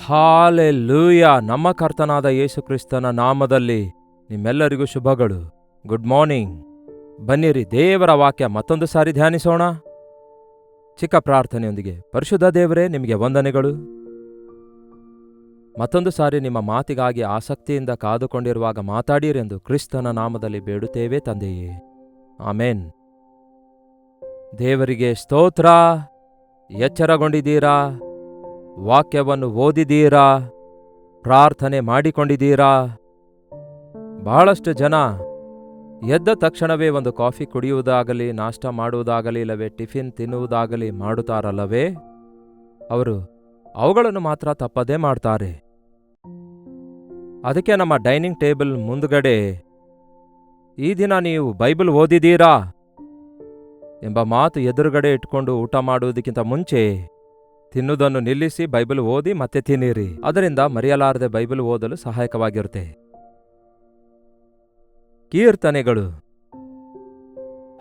Hallelujah. ನಮ್ಮ ಕರ್ತನಾದ ಯೇಸು ಕ್ರಿಸ್ತನ ನಾಮದಲ್ಲಿ ನಿಮ್ಮೆಲ್ಲರಿಗೂ ಶುಭಗಳು. Good morning. ಬನ್ನಿರಿ, ದೇವರ ವಾಕ್ಯ ಮತ್ತೊಂದು ಸಾರಿ ಧ್ಯಾನಿಸೋಣ. ಚಿಕ್ಕ ಪ್ರಾರ್ಥನೆಯೊಂದಿಗೆ. ಪರಿಶುದ್ಧ ದೇವರೇ, ನಿಮಗೆ ವಂದನೆಗಳು. ಮತ್ತೊಂದು ಸಾರಿ ನಿಮ್ಮ ಮಾತಿಗಾಗಿ ಆಸಕ್ತಿಯಿಂದ ಕಾದುಕೊಂಡಿರುವಾಗ ಮಾತಾಡಿರೆಂದು ಕ್ರಿಸ್ತನ ನಾಮದಲ್ಲಿ ಬೇಡುತ್ತೇವೆ ತಂದೆಯೇ, ಆಮೇನ್. ದೇವರಿಗೆ ಸ್ತೋತ್ರ. ಎಚ್ಚರಗೊಂಡಿದ್ದೀರಾ? ವಾಕ್ಯವನ್ನು ಓದಿದ್ದೀರಾ? ಪ್ರಾರ್ಥನೆ ಮಾಡಿಕೊಂಡಿದ್ದೀರಾ? ಬಹಳಷ್ಟು ಜನ ಎದ್ದ ತಕ್ಷಣವೇ ಒಂದು ಕಾಫಿ ಕುಡಿಯುವುದಾಗಲಿ, ನಾಷ್ಟ ಮಾಡುವುದಾಗಲಿ, ಇಲ್ಲವೇ ಟಿಫಿನ್ ತಿನ್ನುವುದಾಗಲಿ ಮಾಡುತ್ತಾರಲ್ಲವೇ? ಅವರು ಅವುಗಳನ್ನು ಮಾತ್ರ ತಪ್ಪದೇ ಮಾಡ್ತಾರೆ. ಅದಕ್ಕೆ ನಮ್ಮ ಡೈನಿಂಗ್ ಟೇಬಲ್ ಮುಂದುಗಡೆ ಈ ದಿನ ನೀವು ಬೈಬಲ್ ಓದಿದ್ದೀರಾ ಎಂಬ ಮಾತು ಎದುರುಗಡೆ ಇಟ್ಕೊಂಡು ಊಟ ಮಾಡುವುದಕ್ಕಿಂತ ಮುಂಚೆ ತಿನ್ನುವುದನ್ನು ನಿಲ್ಲಿಸಿ ಬೈಬಲ್ ಓದಿ ಮತ್ತೆ ತಿನ್ನಿರಿ. ಅದರಿಂದ ಮರೆಯಲಾರದೆ ಬೈಬಲ್ ಓದಲು ಸಹಾಯಕವಾಗಿರುತ್ತೆ. ಕೀರ್ತನೆಗಳು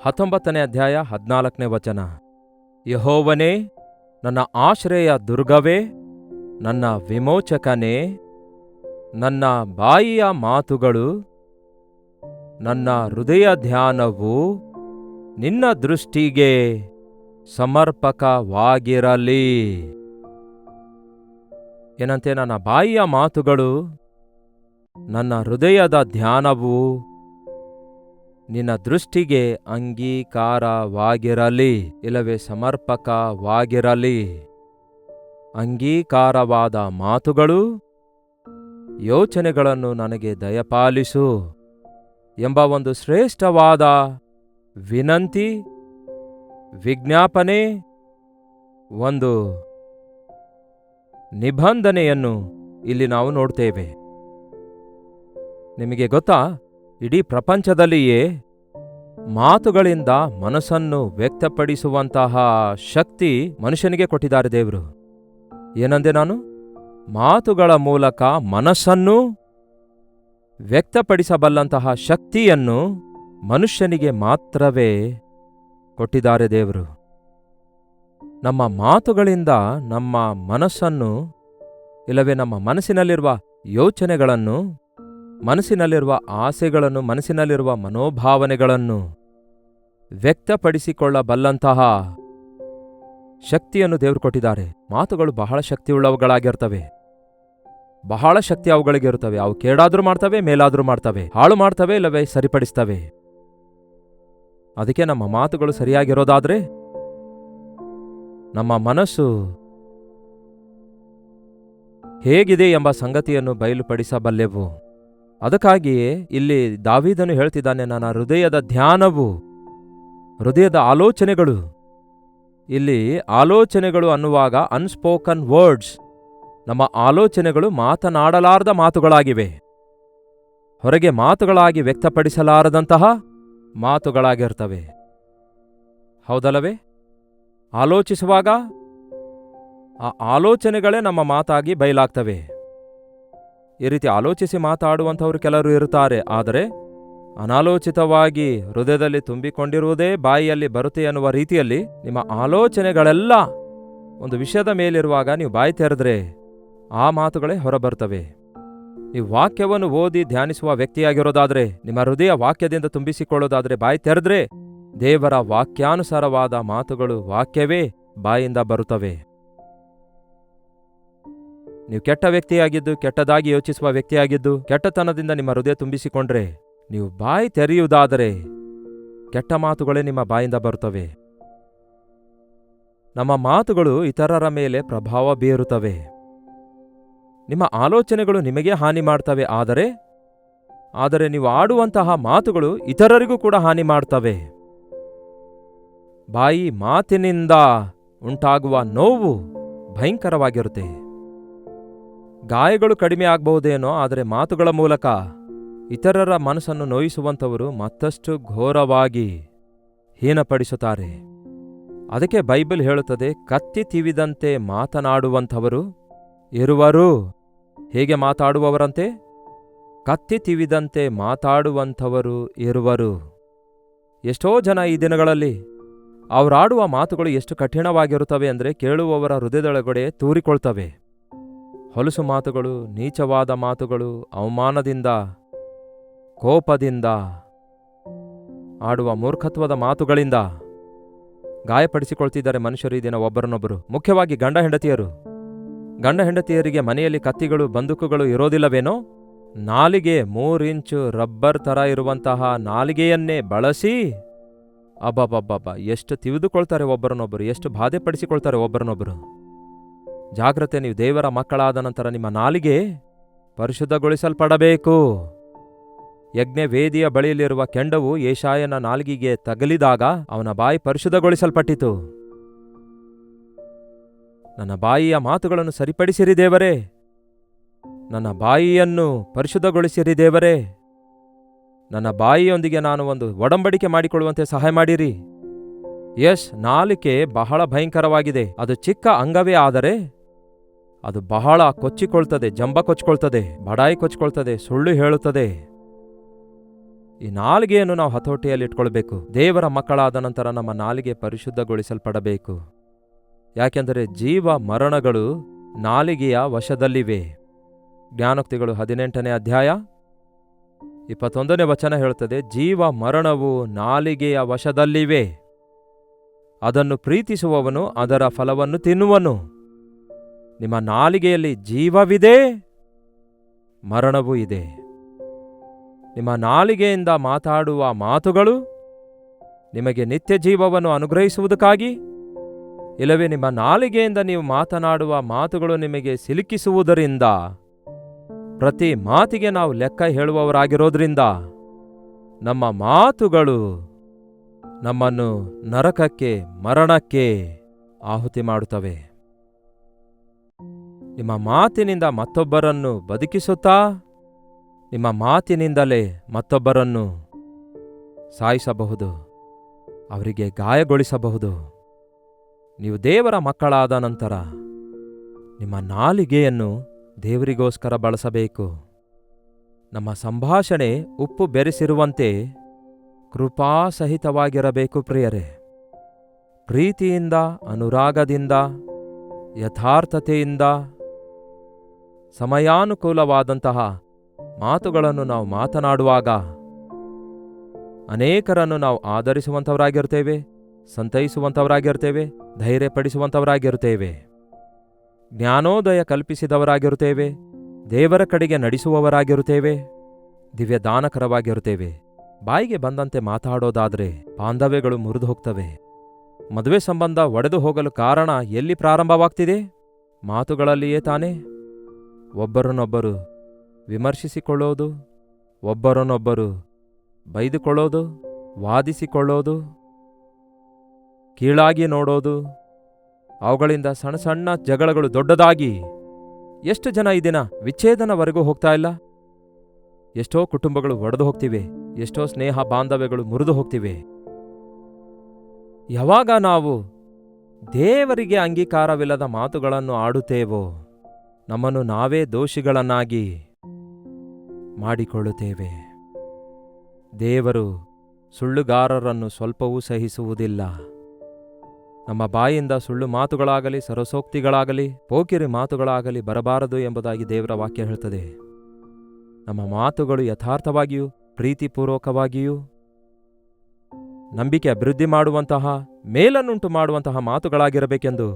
19ನೇ ಅಧ್ಯಾಯ 14ನೇ ವಚನ. ಯೆಹೋವನೇ, ನನ್ನ ಆಶ್ರಯ ದುರ್ಗವೇ, ನನ್ನ ವಿಮೋಚಕನೇ, ನನ್ನ ಬಾಯಿಯ ಮಾತುಗಳು, ನನ್ನ ಹೃದಯ ಧ್ಯಾನವು ನಿನ್ನ ದೃಷ್ಟಿಗೆ ಸಮರ್ಪಕವಾಗಿರಲಿ. ಏನಂತೆ? ನನ್ನ ಬಾಯಿಯ ಮಾತುಗಳು, ನನ್ನ ಹೃದಯದ ಧ್ಯಾನವು ನಿನ್ನ ದೃಷ್ಟಿಗೆ ಅಂಗೀಕಾರವಾಗಿರಲಿ, ಇಲ್ಲವೇ ಸಮರ್ಪಕವಾಗಿರಲಿ. ಅಂಗೀಕಾರವಾದ ಮಾತುಗಳು, ಯೋಚನೆಗಳನ್ನು ನನಗೆ ದಯಪಾಲಿಸು ಎಂಬ ಒಂದು ಶ್ರೇಷ್ಠವಾದ ವಿನಂತಿ, ವಿಜ್ಞಾಪನೆ, ಒಂದು ನಿಬಂಧನೆಯನ್ನು ಇಲ್ಲಿ ನಾವು ನೋಡ್ತೇವೆ. ನಿಮಗೆ ಗೊತ್ತಾ, ಇಡೀ ಪ್ರಪಂಚದಲ್ಲಿಯೇ ಮಾತುಗಳಿಂದ ಮನಸ್ಸನ್ನು ವ್ಯಕ್ತಪಡಿಸುವಂತಹ ಶಕ್ತಿ ಮನುಷ್ಯನಿಗೆ ಕೊಟ್ಟಿದ್ದಾರೆ ದೇವರು. ಏನಂದೆ ನಾನು? ಮಾತುಗಳ ಮೂಲಕ ಮನಸ್ಸನ್ನು ವ್ಯಕ್ತಪಡಿಸಬಲ್ಲಂತಹ ಶಕ್ತಿಯನ್ನು ಮನುಷ್ಯನಿಗೆ ಮಾತ್ರವೇ ಕೊಟ್ಟಿದ್ದಾರೆ ದೇವರು. ನಮ್ಮ ಮಾತುಗಳಿಂದ ನಮ್ಮ ಮನಸ್ಸನ್ನು, ಇಲ್ಲವೇ ನಮ್ಮ ಮನಸ್ಸಿನಲ್ಲಿರುವ ಯೋಚನೆಗಳನ್ನು, ಮನಸ್ಸಿನಲ್ಲಿರುವ ಆಸೆಗಳನ್ನು, ಮನಸ್ಸಿನಲ್ಲಿರುವ ಮನೋಭಾವನೆಗಳನ್ನು ವ್ಯಕ್ತಪಡಿಸಿಕೊಳ್ಳಬಲ್ಲಂತಹ ಶಕ್ತಿಯನ್ನು ದೇವರು ಕೊಟ್ಟಿದ್ದಾರೆ. ಮಾತುಗಳು ಬಹಳ ಶಕ್ತಿಯುಳ್ಳವುಗಳಾಗಿರ್ತವೆ. ಬಹಳ ಶಕ್ತಿ ಅವುಗಳಿಗಿರುತ್ತವೆ. ಅವು ಕೇಡಾದ್ರೂ ಮಾಡ್ತವೆ, ಮೇಲಾದ್ರೂ ಮಾಡ್ತವೆ, ಹಾಳು ಮಾಡ್ತವೆ, ಇಲ್ಲವೇ ಸರಿಪಡಿಸ್ತವೆ. ಅದಕ್ಕೆ ನಮ್ಮ ಮಾತುಗಳು ಸರಿಯಾಗಿರೋದಾದ್ರೆ ನಮ್ಮ ಮನಸ್ಸು ಹೇಗಿದೆ ಎಂಬ ಸಂಗತಿಯನ್ನು ಬಯಲುಪಡಿಸಬಲ್ಲೆವು. ಅದಕ್ಕಾಗಿಯೇ ಇಲ್ಲಿ ದಾವೀದನು ಹೇಳ್ತಿದ್ದಾನೆ, ನನ್ನ ಹೃದಯದ ಧ್ಯಾನವು, ಹೃದಯದ ಆಲೋಚನೆಗಳು. ಇಲ್ಲಿ ಆಲೋಚನೆಗಳು ಅನ್ನುವಾಗ ಅನ್ಸ್ಪೋಕನ್ ವರ್ಡ್ಸ್, ನಮ್ಮ ಆಲೋಚನೆಗಳು ಮಾತನಾಡಲಾರದ ಮಾತುಗಳಾಗಿವೆ. ಹೊರಗೆ ಮಾತುಗಳಾಗಿ ವ್ಯಕ್ತಪಡಿಸಲಾರದಂತಹ ಮಾತುಗಳಾಗಿರ್ತವೆ. ಹೌದಲ್ಲವೇ? ಆಲೋಚಿಸುವಾಗ ಆ ಆಲೋಚನೆಗಳೇ ನಮ್ಮ ಮಾತಾಗಿ ಬಯಲಾಗ್ತವೆ. ಈ ರೀತಿ ಆಲೋಚಿಸಿ ಮಾತಾಡುವಂಥವ್ರು ಕೆಲವರು ಇರುತ್ತಾರೆ. ಆದರೆ ಅನಾಲೋಚಿತವಾಗಿ ಹೃದಯದಲ್ಲಿ ತುಂಬಿಕೊಂಡಿರುವುದೇ ಬಾಯಿಯಲ್ಲಿ ಬರುತ್ತೆ ಎನ್ನುವ ರೀತಿಯಲ್ಲಿ ನಿಮ್ಮ ಆಲೋಚನೆಗಳೆಲ್ಲ ಒಂದು ವಿಷಯದ ಮೇಲಿರುವಾಗ ನೀವು ಬಾಯಿ ತೆರೆದ್ರೆ ಆ ಮಾತುಗಳೇ ಹೊರಬರ್ತವೆ. ನೀವು ವಾಕ್ಯವನ್ನು ಓದಿ ಧ್ಯಾನಿಸುವ ವ್ಯಕ್ತಿಯಾಗಿರೋದಾದ್ರೆ, ನಿಮ್ಮ ಹೃದಯ ವಾಕ್ಯದಿಂದ ತುಂಬಿಸಿಕೊಳ್ಳೋದಾದ್ರೆ, ಬಾಯಿ ತೆರೆದ್ರೆ ದೇವರ ವಾಕ್ಯಾನುಸಾರವಾದ ಮಾತುಗಳು, ವಾಕ್ಯವೇ ಬಾಯಿಂದ ಬರುತ್ತವೆ. ನೀವು ಕೆಟ್ಟ ವ್ಯಕ್ತಿಯಾಗಿದ್ದು, ಕೆಟ್ಟದಾಗಿ ಯೋಚಿಸುವ ವ್ಯಕ್ತಿಯಾಗಿದ್ದು, ಕೆಟ್ಟತನದಿಂದ ನಿಮ್ಮ ಹೃದಯ ತುಂಬಿಸಿಕೊಂಡ್ರೆ, ನೀವು ಬಾಯಿ ತೆರೆಯುವುದಾದರೆ ಕೆಟ್ಟ ಮಾತುಗಳೇ ನಿಮ್ಮ ಬಾಯಿಂದ ಬರುತ್ತವೆ. ನಮ್ಮ ಮಾತುಗಳು ಇತರರ ಮೇಲೆ ಪ್ರಭಾವ ಬೀರುತ್ತವೆ. ನಿಮ್ಮ ಆಲೋಚನೆಗಳು ನಿಮಗೆ ಹಾನಿ ಮಾಡ್ತವೆ. ಆದರೆ ನೀವು ಆಡುವಂತಹ ಮಾತುಗಳು ಇತರರಿಗೂ ಕೂಡ ಹಾನಿ ಮಾಡ್ತವೆ. ಬಾಯಿ ಮಾತಿನಿಂದ ಉಂಟಾಗುವ ನೋವು ಭಯಂಕರವಾಗಿರುತ್ತೆ. ಗಾಯಗಳು ಕಡಿಮೆ ಆಗಬಹುದೇನೋ, ಆದರೆ ಮಾತುಗಳ ಮೂಲಕ ಇತರರ ಮನಸ್ಸನ್ನು ನೋಯಿಸುವಂಥವರು ಮತ್ತಷ್ಟು ಘೋರವಾಗಿ ಹೀನಪಡಿಸುತ್ತಾರೆ. ಅದಕ್ಕೆ ಬೈಬಲ್ ಹೇಳುತ್ತದೆ, ಕತ್ತಿ ತಿವಿದಂತೆ ಮಾತನಾಡುವಂಥವರು ಇರುವರು. ಹೇಗೆ ಮಾತಾಡುವವರಂತೆ? ಕತ್ತಿ ತಿವಿದಂತೆ ಮಾತಾಡುವಂಥವರು ಇರುವರು. ಎಷ್ಟೋ ಜನ ಈ ದಿನಗಳಲ್ಲಿ ಅವರಾಡುವ ಮಾತುಗಳು ಎಷ್ಟು ಕಠಿಣವಾಗಿರುತ್ತವೆ ಅಂದರೆ ಕೇಳುವವರ ಹೃದಯದೊಳಗಡೆ ತೂರಿಕೊಳ್ತವೆ. ಹೊಲಸು ಮಾತುಗಳು, ನೀಚವಾದ ಮಾತುಗಳು, ಅವಮಾನದಿಂದ, ಕೋಪದಿಂದ, ಆಡುವ ಮೂರ್ಖತ್ವದ ಮಾತುಗಳಿಂದ ಗಾಯಪಡಿಸಿಕೊಳ್ತಿದ್ದಾರೆ ಮನುಷ್ಯರು ಈ ದಿನ ಒಬ್ಬರನ್ನೊಬ್ಬರು. ಮುಖ್ಯವಾಗಿ ಗಂಡ ಹೆಂಡತಿಯರು. ಗಂಡ ಹೆಂಡತಿಯರಿಗೆ ಮನೆಯಲ್ಲಿ ಕತ್ತಿಗಳು, ಬಂದೂಕುಗಳು ಇರೋದಿಲ್ಲವೇನೋ? ನಾಲಿಗೆ 3 ಇಂಚು ರಬ್ಬರ್ ಥರ ಇರುವಂತಹ ನಾಲಿಗೆಯನ್ನೇ ಬಳಸಿ ಅಬ್ಬಬ್ಬಬ್ಬ ಎಷ್ಟು ತಿವಿದುಕೊಳ್ತಾರೆ ಒಬ್ಬರನ್ನೊಬ್ಬರು, ಎಷ್ಟು ಬಾಧೆಪಡಿಸಿಕೊಳ್ತಾರೆ ಒಬ್ಬರನ್ನೊಬ್ಬರು. ಜಾಗ್ರತೆ, ನೀವು ದೇವರ ಮಕ್ಕಳಾದ ನಂತರ ನಿಮ್ಮ ನಾಲಿಗೆ ಪರಿಶುದ್ಧಗೊಳಿಸಲ್ಪಡಬೇಕು. ಯಜ್ಞವೇದಿಯ ಬಳಿಯಲ್ಲಿರುವ ಕೆಂಡವು ಯೆಶಾಯನ ನಾಲಿಗೆಗೆ ತಗಲಿದಾಗ ಅವನ ಬಾಯಿ ಪರಿಶುದ್ಧಗೊಳಿಸಲ್ಪಟ್ಟಿತು. ನನ್ನ ಬಾಯಿಯ ಮಾತುಗಳನ್ನು ಸರಿಪಡಿಸಿರಿ ದೇವರೇ, ನನ್ನ ಬಾಯಿಯನ್ನು ಪರಿಶುದ್ಧಗೊಳಿಸಿರಿ ದೇವರೇ, ನನ್ನ ಬಾಯಿಯೊಂದಿಗೆ ನಾನು ಒಂದು ಒಡಂಬಡಿಕೆ ಮಾಡಿಕೊಳ್ಳುವಂತೆ ಸಹಾಯ ಮಾಡಿರಿ. ನಾಲಿಗೆ ಬಹಳ ಭಯಂಕರವಾಗಿದೆ. ಅದು ಚಿಕ್ಕ ಅಂಗವೇ ಆದರೆ ಅದು ಬಹಳ ಕೊಚ್ಚಿಕೊಳ್ತದೆ, ಜಂಬ ಕೊಚ್ಚಿಕೊಳ್ತದೆ, ಬಡಾಯಿ ಕೊಚ್ಚಿಕೊಳ್ತದೆ, ಸುಳ್ಳು ಹೇಳುತ್ತದೆ. ಈ ನಾಲಿಗೆಯನ್ನು ನಾವು ಹತೋಟಿಯಲ್ಲಿ ಇಟ್ಕೊಳ್ಬೇಕು. ದೇವರ ಮಕ್ಕಳಾದ ನಂತರ ನಮ್ಮ ನಾಲಿಗೆ ಪರಿಶುದ್ಧಗೊಳಿಸಲ್ಪಡಬೇಕು. ಯಾಕೆಂದರೆ ಜೀವ ಮರಣಗಳು ನಾಲಿಗೆಯ ವಶದಲ್ಲಿವೆ. ಜ್ಞಾನೋಕ್ತಿಗಳು 18ನೇ ಅಧ್ಯಾಯ 21ನೇ ವಚನ ಹೇಳುತ್ತದೆ, ಜೀವ ಮರಣವು ನಾಲಿಗೆಯ ವಶದಲ್ಲಿವೆ, ಅದನ್ನು ಪ್ರೀತಿಸುವವನು ಅದರ ಫಲವನ್ನು ತಿನ್ನುವನು. ನಿಮ್ಮ ನಾಲಿಗೆಯಲ್ಲಿ ಜೀವವಿದೆ, ಮರಣವೂ ಇದೆ. ನಿಮ್ಮ ನಾಲಿಗೆಯಿಂದ ಮಾತಾಡುವ ಮಾತುಗಳು ನಿಮಗೆ ನಿತ್ಯ ಜೀವವನ್ನು ಅನುಗ್ರಹಿಸುವುದಕ್ಕಾಗಿ, ಇಲ್ಲವೇ ನಿಮ್ಮ ನಾಲಿಗೆಯಿಂದ ನೀವು ಮಾತನಾಡುವ ಮಾತುಗಳು ನಿಮಗೆ ಸಿಲುಕಿಸುವುದರಿಂದ, ಪ್ರತಿ ಮಾತಿಗೆ ನಾವು ಲೆಕ್ಕ ಹೇಳುವವರಾಗಿರೋದ್ರಿಂದ ನಮ್ಮ ಮಾತುಗಳು ನಮ್ಮನ್ನು ನರಕಕ್ಕೆ, ಮರಣಕ್ಕೆ ಆಹುತಿ ಮಾಡುತ್ತವೆ. ನಿಮ್ಮ ಮಾತಿನಿಂದ ಮತ್ತೊಬ್ಬರನ್ನು ಬದುಕಿಸುತ್ತಾ, ನಿಮ್ಮ ಮಾತಿನಿಂದಲೇ ಮತ್ತೊಬ್ಬರನ್ನು ಸಾಯಿಸಬಹುದು, ಅವರಿಗೆ ಗಾಯಗೊಳಿಸಬಹುದು. ನೀವು ದೇವರ ಮಕ್ಕಳಾದ ನಂತರ ನಿಮ್ಮ ನಾಲಿಗೆಯನ್ನು ದೇವರಿಗೋಸ್ಕರ ಬಳಸಬೇಕು. ನಮ್ಮ ಸಂಭಾಷಣೆ ಉಪ್ಪು ಬೆರೆಸಿರುವಂತೆ ಕೃಪಾಸಹಿತವಾಗಿರಬೇಕು ಪ್ರಿಯರೇ. ಪ್ರೀತಿಯಿಂದ, ಅನುರಾಗದಿಂದ, ಯಥಾರ್ಥತೆಯಿಂದ, ಸಮಯಾನುಕೂಲವಾದಂತಹ ಮಾತುಗಳನ್ನು ನಾವು ಮಾತನಾಡುವಾಗ ಅನೇಕರನ್ನು ನಾವು ಆದರಿಸುವಂಥವರಾಗಿರ್ತೇವೆ, ಸಂತೈಸುವಂಥವರಾಗಿರ್ತೇವೆ, ಧೈರ್ಯಪಡಿಸುವಂಥವರಾಗಿರ್ತೇವೆ, ಜ್ಞಾನೋದಯ ಕಲ್ಪಿಸಿದವರಾಗಿರುತ್ತೇವೆ, ದೇವರ ಕಡೆಗೆ ನಡೆಸುವವರಾಗಿರುತ್ತೇವೆ, ದಿವ್ಯದಾನಕರವಾಗಿರುತ್ತೇವೆ. ಬಾಯಿಗೆ ಬಂದಂತೆ ಮಾತಾಡೋದಾದರೆ ಬಾಂಧವ್ಯಗಳು ಮುರಿದು ಹೋಗ್ತವೆ. ಮದುವೆ ಸಂಬಂಧ ಒಡೆದು ಹೋಗಲು ಕಾರಣ ಎಲ್ಲಿ ಪ್ರಾರಂಭವಾಗ್ತಿದೆ? ಮಾತುಗಳಲ್ಲಿಯೇ ತಾನೇ. ಒಬ್ಬರನ್ನೊಬ್ಬರು ವಿಮರ್ಶಿಸಿಕೊಳ್ಳೋದು, ಒಬ್ಬರನ್ನೊಬ್ಬರು ಬೈದುಕೊಳ್ಳೋದು, ವಾದಿಸಿಕೊಳ್ಳೋದು, ಕೀಳಾಗಿ ನೋಡೋದು, ಅವುಗಳಿಂದ ಸಣ್ಣ ಸಣ್ಣ ಜಗಳಗಳು ದೊಡ್ಡದಾಗಿ ಎಷ್ಟು ಜನ ಈ ದಿನ ವಿಚ್ಛೇದನವರೆಗೂ ಹೋಗ್ತಾ ಇಲ್ಲ? ಎಷ್ಟೋ ಕುಟುಂಬಗಳು ಒಡೆದು ಹೋಗ್ತಿವೆ, ಎಷ್ಟೋ ಸ್ನೇಹ ಬಾಂಧವ್ಯಗಳು ಮುರಿದು ಹೋಗ್ತಿವೆ. ಯಾವಾಗ ನಾವು ದೇವರಿಗೆ ಅಂಗೀಕಾರವಿಲ್ಲದ ಮಾತುಗಳನ್ನು ಆಡುತ್ತೇವೋ, ನಮ್ಮನ್ನು ನಾವೇ ದೋಷಿಗಳನ್ನಾಗಿ ಮಾಡಿಕೊಳ್ಳುತ್ತೇವೆ. ದೇವರು ಸುಳ್ಳುಗಾರರನ್ನು ಸ್ವಲ್ಪವೂ ಸಹಿಸುವುದಿಲ್ಲ. ನಮ್ಮ ಬಾಯಿಂದ ಸುಳ್ಳು ಮಾತುಗಳಾಗಲಿ, ಸರಸೋಕ್ತಿಗಳಾಗಲಿ, ಪೋಕಿರಿ ಮಾತುಗಳಾಗಲಿ ಬರಬಾರದು ಎಂಬುದಾಗಿ ದೇವರ ವಾಕ್ಯ ಹೇಳ್ತದೆ. ನಮ್ಮ ಮಾತುಗಳು ಯಥಾರ್ಥವಾಗಿಯೂ, ಪ್ರೀತಿಪೂರ್ವಕವಾಗಿಯೂ, ನಂಬಿಕೆ ಅಭಿವೃದ್ಧಿ ಮಾಡುವಂತಹ, ಮೇಲನ್ನುಂಟು ಮಾಡುವಂತಹ ಮಾತುಗಳಾಗಿರಬೇಕೆಂದು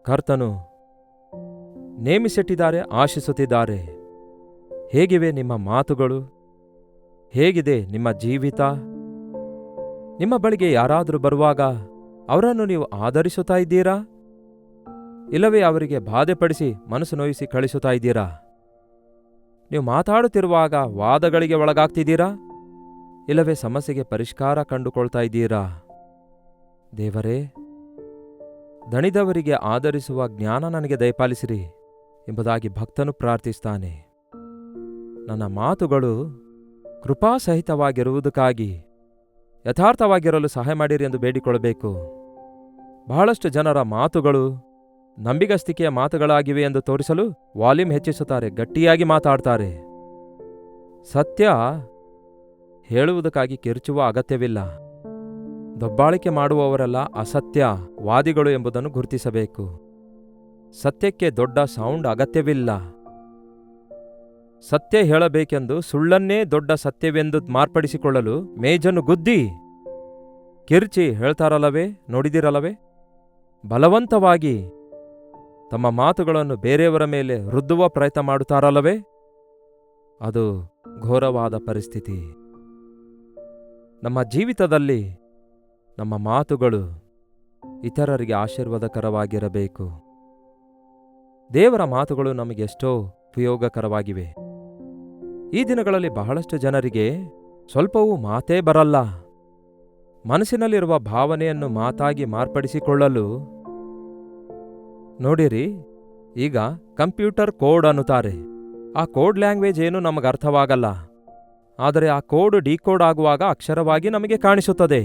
ಕರ್ತನು ನೇಮಿಸಿಟ್ಟಿದ್ದಾರೆ, ಆಶಿಸುತ್ತಿದ್ದಾರೆ. ಹೇಗಿವೆ ನಿಮ್ಮ ಮಾತುಗಳು? ಹೇಗಿದೆ ನಿಮ್ಮ ಜೀವಿತ? ನಿಮ್ಮ ಬಳಿಗೆ ಯಾರಾದರೂ ಬರುವಾಗ ಅವರನ್ನು ನೀವು ಆದರಿಸುತ್ತಾ ಇದ್ದೀರಾ? ಇಲ್ಲವೇ ಅವರಿಗೆ ಬಾಧೆಪಡಿಸಿ ಮನಸ್ಸು ನೋಯಿಸಿ ಕಳಿಸುತ್ತಾ ಇದ್ದೀರಾ? ನೀವು ಮಾತಾಡುತ್ತಿರುವಾಗ ವಾದಗಳಿಗೆ ಒಳಗಾಗ್ತಿದ್ದೀರಾ? ಇಲ್ಲವೇ ಸಮಸ್ಯೆಗೆ ಪರಿಷ್ಕಾರ ಕಂಡುಕೊಳ್ತಾ ಇದ್ದೀರಾ? ದೇವರೇ, ದಣಿದವರಿಗೆ ಆದರಿಸುವ ಜ್ಞಾನ ನನಗೆ ದಯಪಾಲಿಸಿರಿ ಎಂಬುದಾಗಿ ಭಕ್ತನು ಪ್ರಾರ್ಥಿಸ್ತಾನೆ. ನನ್ನ ಮಾತುಗಳು ಕೃಪಾಸಹಿತವಾಗಿರುವುದಕ್ಕಾಗಿ ಯಥಾರ್ಥವಾಗಿರಲು ಸಹಾಯ ಮಾಡಿರಿ ಎಂದು ಬೇಡಿಕೊಳ್ಳಬೇಕು. ಬಹಳಷ್ಟು ಜನರ ಮಾತುಗಳು ನಂಬಿಗಸ್ತಿಕೆಯ ಮಾತುಗಳಾಗಿವೆ ಎಂದು ತೋರಿಸಲು ವಾಲ್ಯೂಮ್ ಹೆಚ್ಚಿಸುತ್ತಾರೆ, ಗಟ್ಟಿಯಾಗಿ ಮಾತಾಡ್ತಾರೆ. ಸತ್ಯ ಹೇಳುವುದಕ್ಕಾಗಿ ಕಿರುಚುವ ಅಗತ್ಯವಿಲ್ಲ. ದಬ್ಬಾಳಿಕೆ ಮಾಡುವವರೆಲ್ಲ ಅಸತ್ಯವಾದಿಗಳು ಎಂಬುದನ್ನು ಗುರುತಿಸಬೇಕು. ಸತ್ಯಕ್ಕೆ ದೊಡ್ಡ ಸೌಂಡ್ ಅಗತ್ಯವಿಲ್ಲ. ಸತ್ಯ ಹೇಳಬೇಕೆಂದು ಸುಳ್ಳನ್ನೇ ದೊಡ್ಡ ಸತ್ಯವೆಂದು ಮಾರ್ಪಡಿಸಿಕೊಳ್ಳಲು ಮೇಜನ್ನು ಗುದ್ದಿ ಕಿರ್ಚಿ ಹೇಳ್ತಾರಲ್ಲವೇ, ನೋಡಿದಿರಲ್ಲವೇ? ಬಲವಂತವಾಗಿ ತಮ್ಮ ಮಾತುಗಳನ್ನು ಬೇರೆಯವರ ಮೇಲೆ ರುದ್ದುವ ಪ್ರಯತ್ನ ಮಾಡುತ್ತಾರಲ್ಲವೇ? ಅದು ಘೋರವಾದ ಪರಿಸ್ಥಿತಿ. ನಮ್ಮ ಜೀವಿತದಲ್ಲಿ ನಮ್ಮ ಮಾತುಗಳು ಇತರರಿಗೆ ಆಶೀರ್ವಾದಕರವಾಗಿರಬೇಕು. ದೇವರ ಮಾತುಗಳು ನಮಗೆಷ್ಟೋ ಉಪಯೋಗಕರವಾಗಿವೆ. ಈ ದಿನಗಳಲ್ಲಿ ಬಹಳಷ್ಟು ಜನರಿಗೆ ಸ್ವಲ್ಪವೂ ಮಾತೇ ಬರಲ್ಲ. ಮನಸ್ಸಿನಲ್ಲಿರುವ ಭಾವನೆಯನ್ನು ಮಾತಾಗಿ ಮಾರ್ಪಡಿಸಿಕೊಳ್ಳಲು ನೋಡಿರಿ, ಈಗ ಕಂಪ್ಯೂಟರ್ ಕೋಡ್ ಅನ್ನುತ್ತಾರೆ. ಆ ಕೋಡ್ ಲ್ಯಾಂಗ್ವೇಜ್ ಏನು ನಮಗೆ ಅರ್ಥವಾಗಲ್ಲ, ಆದರೆ ಆ ಕೋಡ್ ಡಿಕೋಡ್ ಆಗುವಾಗ ಅಕ್ಷರವಾಗಿ ನಮಗೆ ಕಾಣಿಸುತ್ತದೆ.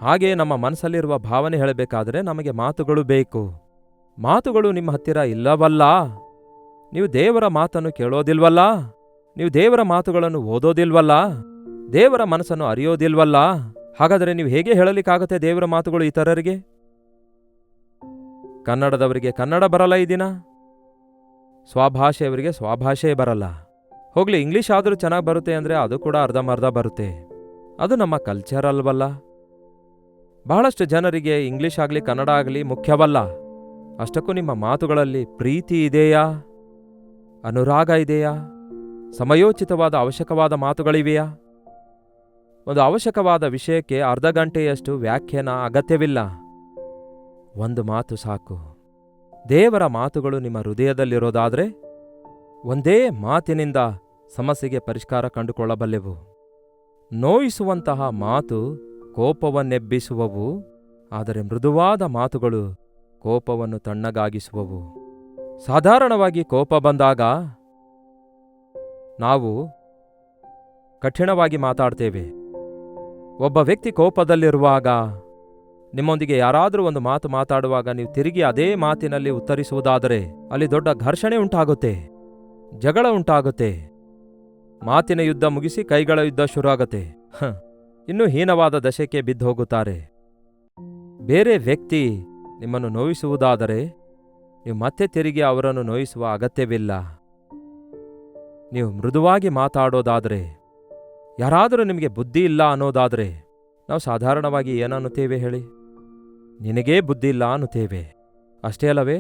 ಹಾಗೆ ನಮ್ಮ ಮನಸ್ಸಲ್ಲಿರುವ ಭಾವನೆ ಹೇಳಬೇಕಾದರೆ ನಮಗೆ ಮಾತುಗಳು ಬೇಕು. ಮಾತುಗಳು ನಿಮ್ಮ ಹತ್ತಿರ ಇಲ್ಲವಲ್ಲ. ನೀವು ದೇವರ ಮಾತನ್ನು ಕೇಳೋದಿಲ್ವಲ್ಲ, ನೀವು ದೇವರ ಮಾತುಗಳನ್ನು ಓದೋದಿಲ್ವಲ್ಲ, ದೇವರ ಮನಸ್ಸನ್ನು ಅರಿಯೋದಿಲ್ವಲ್ಲ. ಹಾಗಾದರೆ ನೀವು ಹೇಗೆ ಹೇಳಲಿಕ್ಕಾಗತ್ತೆ ದೇವರ ಮಾತುಗಳು ಇತರರಿಗೆ? ಕನ್ನಡದವರಿಗೆ ಕನ್ನಡ ಬರಲ್ಲ ಈ ದಿನ, ಸ್ವಭಾಷೆಯವರಿಗೆ ಸ್ವಭಾಷೆ ಬರಲ್ಲ. ಹೋಗ್ಲಿ, ಇಂಗ್ಲಿಷ್ ಆದರೂ ಚೆನ್ನಾಗಿ ಬರುತ್ತೆ ಅಂದರೆ ಅದು ಕೂಡ ಅರ್ಧಂಬರ್ಧ ಬರುತ್ತೆ. ಅದು ನಮ್ಮ ಕಲ್ಚರ್ ಅಲ್ವಲ್ಲ. ಬಹಳಷ್ಟು ಜನರಿಗೆ ಇಂಗ್ಲಿಷ್ ಆಗಲಿ ಕನ್ನಡ ಆಗಲಿ ಮುಖ್ಯವಲ್ಲ. ಅಷ್ಟಕ್ಕೂ ನಿಮ್ಮ ಮಾತುಗಳಲ್ಲಿ ಪ್ರೀತಿ ಇದೆಯಾ? ಅನುರಾಗ ಇದೆಯಾ? ಸಮಯೋಚಿತವಾದ ಅವಶ್ಯಕವಾದ ಮಾತುಗಳಿವೆಯಾ? ಒಂದು ಅವಶ್ಯಕವಾದ ವಿಷಯಕ್ಕೆ ಅರ್ಧ ಗಂಟೆಯಷ್ಟು ವ್ಯಾಖ್ಯಾನ ಅಗತ್ಯವಿಲ್ಲ. ಒಂದು ಮಾತು ಸಾಕು. ದೇವರ ಮಾತುಗಳು ನಿಮ್ಮ ಹೃದಯದಲ್ಲಿರೋದಾದರೆ ಒಂದೇ ಮಾತಿನಿಂದ ಸಮಸ್ಯೆಗೆ ಪರಿಷ್ಕಾರ ಕಂಡುಕೊಳ್ಳಬಲ್ಲೆವು. ನೋಯಿಸುವಂತಹ ಮಾತು ಕೋಪವನ್ನೆಬ್ಬಿಸುವವು, ಆದರೆ ಮೃದುವಾದ ಮಾತುಗಳು ಕೋಪವನ್ನು ತಣ್ಣಗಾಗಿಸುವವು. ಸಾಧಾರಣವಾಗಿ ಕೋಪ ಬಂದಾಗ ನಾವು ಕಠಿಣವಾಗಿ ಮಾತಾಡ್ತೇವೆ. ಒಬ್ಬ ವ್ಯಕ್ತಿ ಕೋಪದಲ್ಲಿರುವಾಗ ನಿಮ್ಮೊಂದಿಗೆ ಯಾರಾದರೂ ಒಂದು ಮಾತು ಮಾತಾಡುವಾಗ ನೀವು ತಿರುಗಿ ಅದೇ ಮಾತಿನಲ್ಲಿ ಉತ್ತರಿಸುವುದಾದರೆ ಅಲ್ಲಿ ದೊಡ್ಡ ಘರ್ಷಣೆ ಉಂಟಾಗುತ್ತೆ, ಜಗಳ ಉಂಟಾಗುತ್ತೆ, ಮಾತಿನ ಯುದ್ಧ ಮುಗಿಸಿ ಕೈಗಳ ಯುದ್ಧ ಶುರುವಾಗುತ್ತೆ. ಇನ್ನೂ ಹೀನವಾದ ದಶೆಗೆ ಬಿದ್ದು ಹೋಗುತ್ತಾರೆ. ಬೇರೆ ವ್ಯಕ್ತಿ ನಿಮ್ಮನ್ನು ನೋಯಿಸುವುದಾದರೆ ನೀವು ಮತ್ತೆ ತಿರುಗಿ ಅವರನ್ನು ನೋಯಿಸುವ ಅಗತ್ಯವಿಲ್ಲ. ನೀವು ಮೃದುವಾಗಿ ಮಾತಾಡೋದಾದರೆ, ಯಾರಾದರೂ ನಿಮಗೆ ಬುದ್ಧಿ ಇಲ್ಲ ಅನ್ನೋದಾದರೆ ನಾವು ಸಾಧಾರಣವಾಗಿ ಏನನ್ನುತ್ತೇವೆ ಹೇಳಿ? ನಿನಗೇ ಬುದ್ಧಿ ಇಲ್ಲ ಅನ್ನುತ್ತೇವೆ. ಅಷ್ಟೇ ಅಲ್ಲವೇ?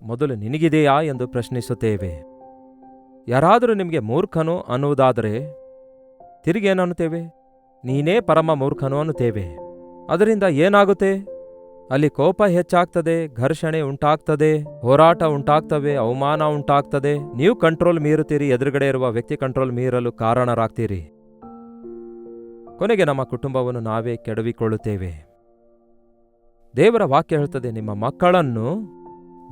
ಮೊದಲು ನಿನಗಿದೆಯಾ ಎಂದು ಪ್ರಶ್ನಿಸುತ್ತೇವೆ. ಯಾರಾದರೂ ನಿಮಗೆ ಮೂರ್ಖನು ಅನ್ನುವುದಾದರೆ ತಿರುಗಿ ಏನನ್ನುತ್ತೇವೆ? ನೀನೇ ಪರಮ ಮೂರ್ಖನು ಅನ್ನುತ್ತೇವೆ. ಅದರಿಂದ ಏನಾಗುತ್ತೆ? ಅಲ್ಲಿ ಕೋಪ ಹೆಚ್ಚಾಗ್ತದೆ, ಘರ್ಷಣೆ ಉಂಟಾಗ್ತದೆ, ಹೋರಾಟ ಉಂಟಾಗ್ತವೆ, ಅವಮಾನ ಉಂಟಾಗ್ತದೆ. ನೀವು ಕಂಟ್ರೋಲ್ ಮೀರುತ್ತೀರಿ, ಎದುರುಗಡೆ ಇರುವ ವ್ಯಕ್ತಿ ಕಂಟ್ರೋಲ್ ಮೀರಲು ಕಾರಣರಾಗ್ತೀರಿ. ಕೊನೆಗೆ ನಮ್ಮ ಕುಟುಂಬವನ್ನು ನಾವೇ ಕೆಡವಿಕೊಳ್ಳುತ್ತೇವೆ. ದೇವರ ವಾಕ್ಯ ಹೇಳ್ತದೆ, ನಿಮ್ಮ ಮಕ್ಕಳನ್ನು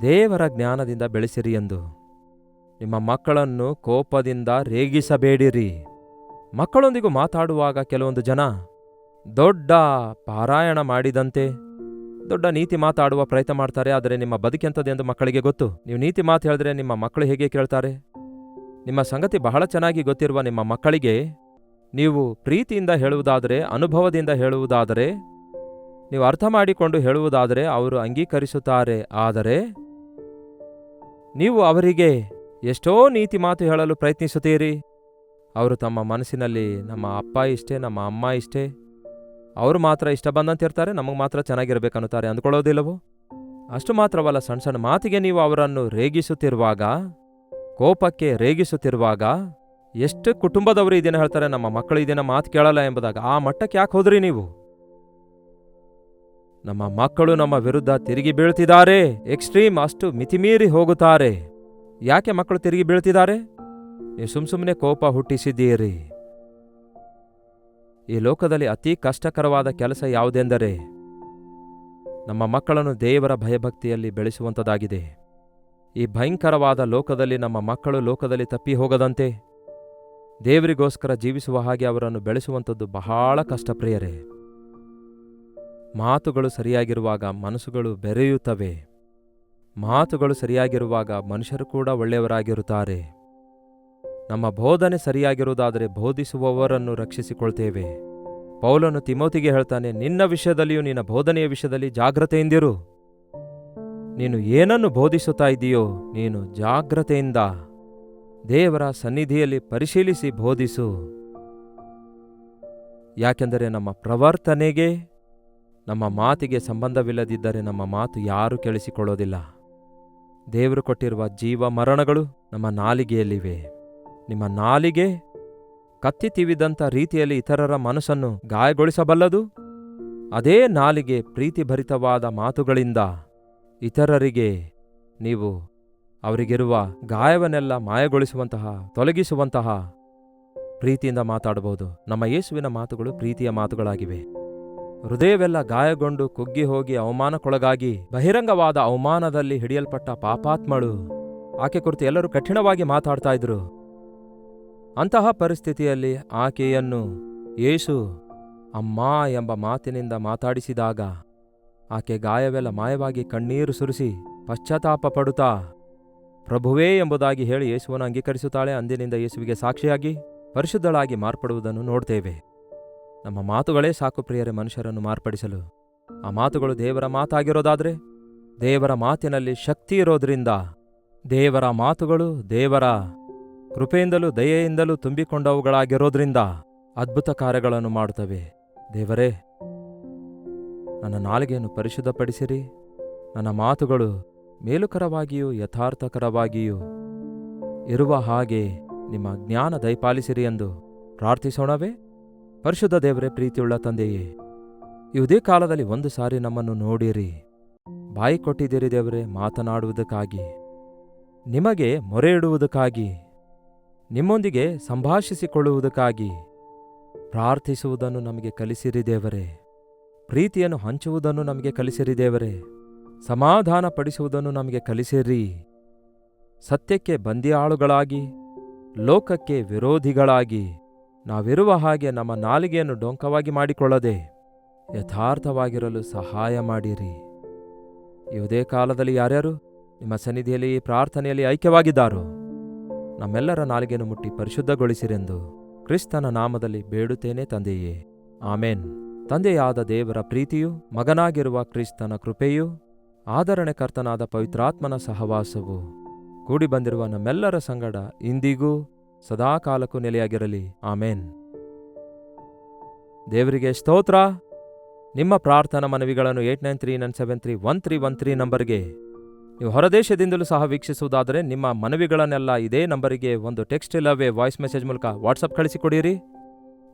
ದೇವರ ಜ್ಞಾನದಿಂದ ಬೆಳೆಸಿರಿ ಎಂದು. ನಿಮ್ಮ ಮಕ್ಕಳನ್ನು ಕೋಪದಿಂದ ರೇಗಿಸಬೇಡಿರಿ. ಮಕ್ಕಳೊಂದಿಗೂ ಮಾತಾಡುವಾಗ ಕೆಲವೊಂದು ಜನ ದೊಡ್ಡ ಪಾರಾಯಣ ಮಾಡಿದಂತೆ ದೊಡ್ಡ ನೀತಿ ಮಾತಾಡುವ ಪ್ರಯತ್ನ ಮಾಡ್ತಾರೆ. ಆದರೆ ನಿಮ್ಮ ಬದುಕೆಂಥದ್ದೆಂದು ಮಕ್ಕಳಿಗೆ ಗೊತ್ತು. ನೀವು ನೀತಿ ಮಾತು ಹೇಳಿದ್ರೆ ನಿಮ್ಮ ಮಕ್ಕಳು ಹೇಗೆ ಕೇಳ್ತಾರೆ? ನಿಮ್ಮ ಸಂಗತಿ ಬಹಳ ಚೆನ್ನಾಗಿ ಗೊತ್ತಿರುವ ನಿಮ್ಮ ಮಕ್ಕಳಿಗೆ ನೀವು ಪ್ರೀತಿಯಿಂದ ಹೇಳುವುದಾದರೆ, ಅನುಭವದಿಂದ ಹೇಳುವುದಾದರೆ, ನೀವು ಅರ್ಥ ಮಾಡಿಕೊಂಡು ಹೇಳುವುದಾದರೆ ಅವರು ಅಂಗೀಕರಿಸುತ್ತಾರೆ. ಆದರೆ ನೀವು ಅವರಿಗೆ ಎಷ್ಟೋ ನೀತಿ ಮಾತು ಹೇಳಲು ಪ್ರಯತ್ನಿಸುತ್ತೀರಿ. ಅವರು ತಮ್ಮ ಮನಸ್ಸಿನಲ್ಲಿ ನಮ್ಮ ಅಪ್ಪ ಇಷ್ಟೇ, ನಮ್ಮ ಅಮ್ಮ ಇಷ್ಟೇ, ಅವರು ಮಾತ್ರ ಇಷ್ಟ ಬಂದಂತಿರ್ತಾರೆ, ನಮಗೆ ಮಾತ್ರ ಚೆನ್ನಾಗಿರ್ಬೇಕನ್ನುತ್ತಾರೆ ಅಂದ್ಕೊಳ್ಳೋದಿಲ್ಲವೋ? ಅಷ್ಟು ಮಾತ್ರವಲ್ಲ, ಸಣ್ಣ ಸಣ್ಣ ಮಾತಿಗೆ ನೀವು ಅವರನ್ನು ರೇಗಿಸುತ್ತಿರುವಾಗ, ಕೋಪಕ್ಕೆ ರೇಗಿಸುತ್ತಿರುವಾಗ, ಎಷ್ಟು ಕುಟುಂಬದವರು ಇದನ್ನ ಹೇಳ್ತಾರೆ, ನಮ್ಮ ಮಕ್ಕಳು ಇದನ್ನ ಮಾತು ಕೇಳಲ್ಲ ಎಂಬುದಾಗ ಆ ಮಟ್ಟಕ್ಕೆ ಯಾಕೆ ಹೋದ್ರಿ ನೀವು? ನಮ್ಮ ಮಕ್ಕಳು ನಮ್ಮ ವಿರುದ್ಧ ತಿರುಗಿ ಬೀಳ್ತಿದ್ದಾರೆ. ಎಕ್ಸ್ಟ್ರೀಮ್, ಅಷ್ಟು ಮಿತಿಮೀರಿ ಹೋಗುತ್ತಾರೆ. ಯಾಕೆ ಮಕ್ಕಳು ತಿರುಗಿ ಬೀಳ್ತಿದ್ದಾರೆ? ನೀವು ಸುಮ್ಮನೆ ಕೋಪ ಹುಟ್ಟಿಸಿದ್ದೀರಿ. ಈ ಲೋಕದಲ್ಲಿ ಅತಿ ಕಷ್ಟಕರವಾದ ಕೆಲಸ ಯಾವುದೆಂದರೆ ನಮ್ಮ ಮಕ್ಕಳನ್ನು ದೇವರ ಭಯಭಕ್ತಿಯಲ್ಲಿ ಬೆಳೆಸುವಂಥದ್ದಾಗಿದೆ. ಈ ಭಯಂಕರವಾದ ಲೋಕದಲ್ಲಿ ನಮ್ಮ ಮಕ್ಕಳು ಲೋಕದಲ್ಲಿ ತಪ್ಪಿ ಹೋಗದಂತೆ ದೇವರಿಗೋಸ್ಕರ ಜೀವಿಸುವ ಹಾಗೆ ಅವರನ್ನು ಬೆಳೆಸುವಂಥದ್ದು ಬಹಳ ಕಷ್ಟಪ್ರಿಯರೇ. ಮಾತುಗಳು ಸರಿಯಾಗಿರುವಾಗ ಮನಸ್ಸುಗಳು ಬೆರೆಯುತ್ತವೆ. ಮಾತುಗಳು ಸರಿಯಾಗಿರುವಾಗ ಮನುಷ್ಯರು ಕೂಡ ಒಳ್ಳೆಯವರಾಗಿರುತ್ತಾರೆ. ನಮ್ಮ ಬೋಧನೆ ಸರಿಯಾಗಿರುವುದಾದರೆ ಬೋಧಿಸುವವರನ್ನು ರಕ್ಷಿಸಿಕೊಳ್ತೇವೆ. ಪೌಲನು ತಿಮೋತಿಗೆ ಹೇಳ್ತಾನೆ, ನಿನ್ನ ವಿಷಯದಲ್ಲಿಯೂ ನಿನ್ನ ಬೋಧನೆಯ ವಿಷಯದಲ್ಲಿ ಜಾಗ್ರತೆಯಿಂದಿರು. ನೀನು ಏನನ್ನು ಬೋಧಿಸುತ್ತಾ ಇದೆಯೋ ನೀನು ಜಾಗ್ರತೆಯಿಂದ ದೇವರ ಸನ್ನಿಧಿಯಲ್ಲಿ ಪರಿಶೀಲಿಸಿ ಬೋಧಿಸು. ಯಾಕೆಂದರೆ ನಮ್ಮ ಪ್ರವರ್ತನೆಗೆ, ನಮ್ಮ ಮಾತಿಗೆ ಸಂಬಂಧವಿಲ್ಲದಿದ್ದರೆ ನಮ್ಮ ಮಾತು ಯಾರೂ ಕೇಳಿಸಿಕೊಳ್ಳೋದಿಲ್ಲ. ದೇವರು ಕೊಟ್ಟಿರುವ ಜೀವ ಮರಣಗಳು ನಮ್ಮ ನಾಲಿಗೆಯಲ್ಲಿವೆ. ನಿಮ್ಮ ನಾಲಿಗೆ ಕತ್ತಿ ತಿವಿದಂಥ ರೀತಿಯಲ್ಲಿ ಇತರರ ಮನಸ್ಸನ್ನು ಗಾಯಗೊಳಿಸಬಲ್ಲದು. ಅದೇ ನಾಲಿಗೆ ಪ್ರೀತಿಭರಿತವಾದ ಮಾತುಗಳಿಂದ ಇತರರಿಗೆ ನೀವು ಅವರಿಗಿರುವ ಗಾಯವನ್ನೆಲ್ಲ ಮಾಯಗೊಳಿಸುವಂತಹ, ತೊಲಗಿಸುವಂತಹ ಪ್ರೀತಿಯಿಂದ ಮಾತಾಡಬಹುದು. ನಮ್ಮ ಯೇಸುವಿನ ಮಾತುಗಳು ಪ್ರೀತಿಯ ಮಾತುಗಳಾಗಿವೆ. ಹೃದಯವೆಲ್ಲ ಗಾಯಗೊಂಡು ಕುಗ್ಗಿ ಹೋಗಿ ಅವಮಾನಕ್ಕೊಳಗಾಗಿ ಬಹಿರಂಗವಾದ ಅವಮಾನದಲ್ಲಿ ಹಿಡಿಯಲ್ಪಟ್ಟ ಪಾಪಾತ್ಮಳು, ಆಕೆ ಕುರಿತು ಎಲ್ಲರೂ ಕಠಿಣವಾಗಿ ಮಾತಾಡ್ತಾ ಇದ್ರು. ಅಂತಹ ಪರಿಸ್ಥಿತಿಯಲ್ಲಿ ಆಕೆಯನ್ನು ಯೇಸು ಅಮ್ಮ ಎಂಬ ಮಾತಿನಿಂದ ಮಾತಾಡಿಸಿದಾಗ ಆಕೆ ಗಾಯವೆಲ್ಲ ಮಾಯವಾಗಿ ಕಣ್ಣೀರು ಸುರಿಸಿ ಪಶ್ಚಾತ್ತಾಪ ಪಡುತ್ತಾ ಪ್ರಭುವೇ ಎಂಬುದಾಗಿ ಹೇಳಿ ಯೇಸುವನ್ನು ಅಂಗೀಕರಿಸುತ್ತಾಳೆ. ಅಂದಿನಿಂದ ಯೇಸುವಿಗೆ ಸಾಕ್ಷಿಯಾಗಿ ಪರಿಶುದ್ಧಳಾಗಿ ಮಾರ್ಪಡುವುದನ್ನು ನೋಡ್ತೇವೆ. ನಮ್ಮ ಮಾತುಗಳೇ ಸಾಕು ಪ್ರಿಯರೇ ಮನುಷ್ಯರನ್ನು ಮಾರ್ಪಡಿಸಲು. ಆ ಮಾತುಗಳು ದೇವರ ಮಾತಾಗಿರೋದಾದರೆ, ದೇವರ ಮಾತಿನಲ್ಲಿ ಶಕ್ತಿ ಇರೋದ್ರಿಂದ, ದೇವರ ಮಾತುಗಳು ದೇವರ ಕೃಪೆಯಿಂದಲೂ ದಯೆಯಿಂದಲೂ ತುಂಬಿಕೊಂಡವುಗಳಾಗಿರೋದ್ರಿಂದ ಅದ್ಭುತ ಕಾರ್ಯಗಳನ್ನು ಮಾಡುತ್ತವೆ. ದೇವರೇ, ನನ್ನ ನಾಲಿಗೆಯನ್ನು ಪರಿಶುದ್ಧಪಡಿಸಿರಿ. ನನ್ನ ಮಾತುಗಳು ಮೇಲುಕರವಾಗಿಯೂ ಯಥಾರ್ಥಕರವಾಗಿಯೂ ಇರುವ ಹಾಗೆ ನಿಮ್ಮ ಜ್ಞಾನ ದಯಪಾಲಿಸಿರಿ ಎಂದು ಪ್ರಾರ್ಥಿಸೋಣವೇ? ಪರಿಶುದ್ಧ ದೇವರೇ, ಪ್ರೀತಿಯುಳ್ಳ ತಂದೆಯೇ, ಇದೇ ಕಾಲದಲ್ಲಿ ಒಂದು ಸಾರಿ ನಮ್ಮನ್ನು ನೋಡಿರಿ. ಬಾಯಿ ಕೊಟ್ಟಿದ್ದೀರಿ ದೇವರೇ ಮಾತನಾಡುವುದಕ್ಕಾಗಿ, ನಿಮಗೆ ಮೊರೆ ಇಡುವುದಕ್ಕಾಗಿ, ನಿಮ್ಮೊಂದಿಗೆ ಸಂಭಾಷಿಸಿಕೊಳ್ಳುವುದಕ್ಕಾಗಿ. ಪ್ರಾರ್ಥಿಸುವುದನ್ನು ನಮಗೆ ಕಲಿಸಿರಿ ದೇವರೇ. ಪ್ರೀತಿಯನ್ನು ಹಂಚುವುದನ್ನು ನಮಗೆ ಕಲಿಸಿರಿ ದೇವರೇ. ಸಮಾಧಾನ ಪಡಿಸುವುದನ್ನು ನಮಗೆ ಕಲಿಸಿರಿ. ಸತ್ಯಕ್ಕೆ ಬಂದಿಯಾಳುಗಳಾಗಿ, ಲೋಕಕ್ಕೆ ವಿರೋಧಿಗಳಾಗಿ ನಾವಿರುವ ಹಾಗೆ ನಮ್ಮ ನಾಲಿಗೆಯನ್ನು ಡೊಂಕವಾಗಿ ಮಾಡಿಕೊಳ್ಳದೆ ಯಥಾರ್ಥವಾಗಿರಲು ಸಹಾಯ ಮಾಡಿರಿ. ಇದೇ ಕಾಲದಲ್ಲಿ ಯಾರ್ಯಾರು ನಿಮ್ಮ ಸನ್ನಿಧಿಯಲ್ಲಿ ಪ್ರಾರ್ಥನೆಯಲ್ಲಿ ಐಕ್ಯವಾಗಿದ್ದಾರೋ ನಮ್ಮೆಲ್ಲರ ನಾಲಿಗೆಯನ್ನು ಮುಟ್ಟಿ ಪರಿಶುದ್ಧಗೊಳಿಸಿರೆಂದು ಕ್ರಿಸ್ತನ ನಾಮದಲ್ಲಿ ಬೇಡುತ್ತೇನೆ ತಂದೆಯೇ, ಆಮೇನ್. ತಂದೆಯಾದ ದೇವರ ಪ್ರೀತಿಯು, ಮಗನಾಗಿರುವ ಕ್ರಿಸ್ತನ ಕೃಪೆಯು, ಆದರಣೆಕರ್ತನಾದ ಪವಿತ್ರಾತ್ಮನ ಸಹವಾಸವು ಕೂಡಿ ಬಂದಿರುವ ನಮ್ಮೆಲ್ಲರ ಸಂಗಡ ಇಂದಿಗೂ ಸದಾಕಾಲಕ್ಕೂ ನೆಲೆಯಾಗಿರಲಿ. ಆಮೇನ್. ದೇವರಿಗೆ ಸ್ತೋತ್ರ. ನಿಮ್ಮ ಪ್ರಾರ್ಥನಾ ಮನವಿಗಳನ್ನು 8939731313 ನಂಬರ್ಗೆ, ನೀವು ಹೊರದೇಶದಿಂದಲೂ ಸಹ ವೀಕ್ಷಿಸುವುದಾದರೆ ನಿಮ್ಮ ಮನವಿಗಳನ್ನೆಲ್ಲ ಇದೇ ನಂಬರಿಗೆ ಒಂದು ಟೆಕ್ಸ್ಟ್ ಇಲ್ಲವೇ ವಾಯ್ಸ್ ಮೆಸೇಜ್ ಮೂಲಕ ವಾಟ್ಸಪ್ ಕಳಿಸಿಕೊಡಿರಿ.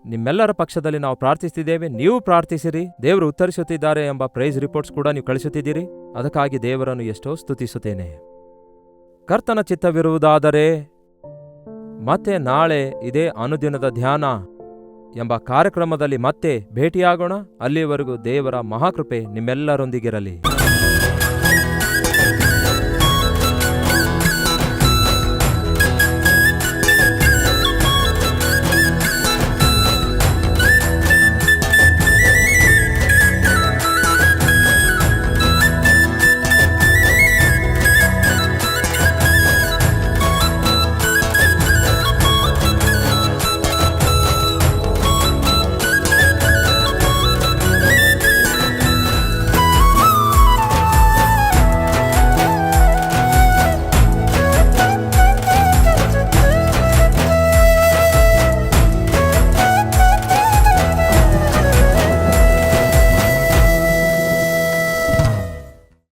ನಿಮ್ಮೆಲ್ಲರ ಪಕ್ಷದಲ್ಲಿ ನಾವು ಪ್ರಾರ್ಥಿಸುತ್ತಿದ್ದೇವೆ, ನೀವು ಪ್ರಾರ್ಥಿಸಿರಿ. ದೇವರು ಉತ್ತರಿಸುತ್ತಿದ್ದಾರೆ ಎಂಬ ಪ್ರೈಸ್ ರಿಪೋರ್ಟ್ಸ್ ಕೂಡ ನೀವು ಕಳಿಸುತ್ತಿದ್ದೀರಿ. ಅದಕ್ಕಾಗಿ ದೇವರನ್ನು ಎಷ್ಟೋ ಸ್ತುತಿಸುತ್ತೇನೆ. ಕರ್ತನ ಚಿತ್ತವಿರುವುದಾದರೆ ಮತ್ತೆ ನಾಳೆ ಇದೇ ಅನುದಿನದ ಧ್ಯಾನ ಎಂಬ ಕಾರ್ಯಕ್ರಮದಲ್ಲಿ ಮತ್ತೆ ಭೇಟಿಯಾಗೋಣ. ಅಲ್ಲಿಯವರೆಗೂ ದೇವರ ಮಹಾಕೃಪೆ ನಿಮ್ಮೆಲ್ಲರೊಂದಿಗಿರಲಿ.